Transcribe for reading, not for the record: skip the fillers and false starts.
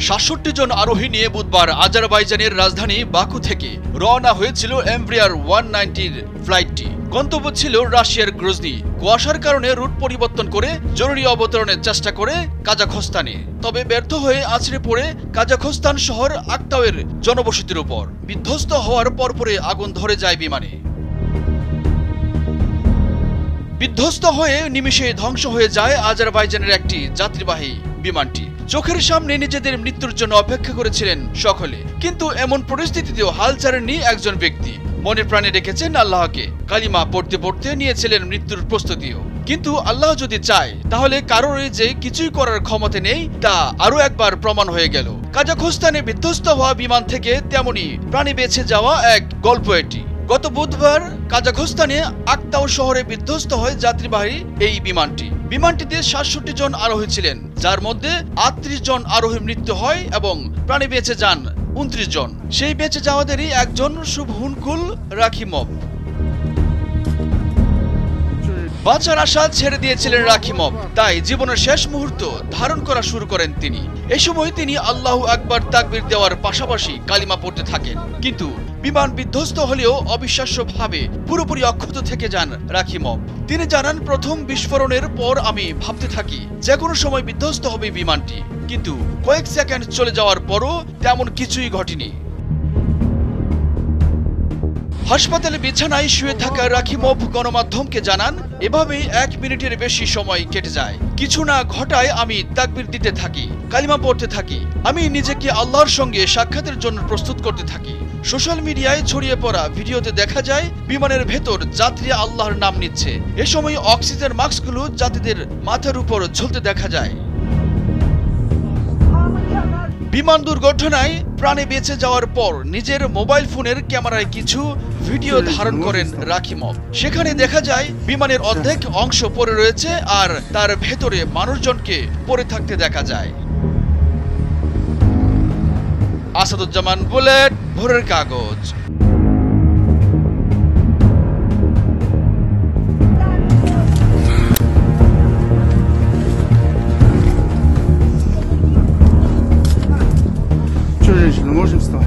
৬৭ জন আরোহী নিয়ে বুধবার আজারবাইজানের রাজধানী বাকু থেকে রওনা হয়েছিল এমব্রিয়ার 190 ফ্লাইটটি। গন্তব্য ছিল রাশিয়ার গ্রোজনি। কুয়াশার কারণে রুট পরিবর্তন করে জরুরি অবতরণের চেষ্টা করে কাজাখস্তানে, তবে ব্যর্থ হয়ে আছড়ে পড়ে কাজাখস্তান শহর আক্তাওয়ের জনবসতির উপর। বিধ্বস্ত হওয়ার পরপরে আগুন ধরে যায় বিমানে। বিধ্বস্ত হয়ে নিমিষে ধ্বংস হয়ে যায় আজারবাইজানের একটি যাত্রীবাহী বিমানটি। চোখের সামনে নিজেদের মৃত্যুর জন্য অপেক্ষা করেছিলেন সকলে, কিন্তু এমন পরিস্থিতিতেও হাল ছাড়েননি একজন ব্যক্তি। মনে প্রাণে রেখেছেন আল্লাহকে। কালিমা পড়তে পড়তে নিয়েছিলেন মৃত্যুর প্রস্তুতিও। কিন্তু আল্লাহ যদি চায় তাহলে কারোরই যে কিছুই করার ক্ষমতা নেই তা আরো একবার প্রমাণ হয়ে গেল। কাজাখস্তানে বিধ্বস্ত হওয়া বিমান থেকে তেমনি প্রাণে বেঁচে যাওয়া এক গল্প এটি। গত বুধবার কাজাখস্তানে আক্তাও শহরে বিধ্বস্ত হয় যাত্রীবাহী এই বিমানটি। বিমানটিতে ৬৭ জন আরোহী ছিলেন, যার মধ্যে ৩৮ জন আরোহীর মৃত্যু হয় এবং প্রাণে বেঁচে যান ২৯ জন। সেই বেঁচে যাওয়াদেরই একজন শুভহুনকুল রাখিমভ। বাঁচার আশা ছেড়ে দিয়েছিলেন রাখিমভ, তাই জীবনের শেষ মুহূর্ত ধারণ করা শুরু করেন তিনি। এ সময় তিনি আল্লাহু আকবার তাকবীর দেওয়ার পাশাপাশি কালিমা পড়তে থাকেন। কিন্তু বিমান বিধ্বস্ত হলেও অবিশ্বাস্যভাবে পুরোপুরি অক্ষত থেকে যান রাখিমভ। তিনি জানান, প্রথম বিস্ফোরণের পর আমি ভাবতে থাকি যে কোনো সময় বিধ্বস্ত হবে বিমানটি, কিন্তু কয়েক সেকেন্ড চলে যাওয়ার পরও তেমন কিছুই ঘটেনি। হাসপাতালে বিছানায় শুয়ে থাকা রাখিমভ গণমাধ্যমকে জানান, এভাবেই ১ মিনিটের বেশি সময় কেটে যায়। কিছু না ঘটায় আমি তাকবীর দিতে থাকি, কালিমা পড়তে থাকি। আমি নিজেকে আল্লাহর সঙ্গে সাক্ষাতের জন্য প্রস্তুত করতে থাকি। সোশ্যাল মিডিয়ায় ছড়িয়ে পড়া ভিডিওতে দেখা যায় বিমানের ভেতর যাত্রীরা আল্লাহর নাম নিচ্ছে। এ সময় অক্সিজেন মাস্কগুলো যাত্রীদের মাথার উপর ঝুলতে দেখা যায়। বিমান দুর্ঘটনায় প্রাণে বেঁচে যাওয়ার পর নিজের মোবাইল ফোনের ক্যামেরায় কিছু ভিডিও ধারণ করেন রাখিমভ। সেখানে দেখা যায় বিমানের অর্ধেক অংশ পড়ে রয়েছে আর তার ভেতরে মানুষজনকে পড়ে থাকতে দেখা যায়। আসাদুজ্জামান বুলেট, ভোরের কাগজ। Что, женщина, можем встать?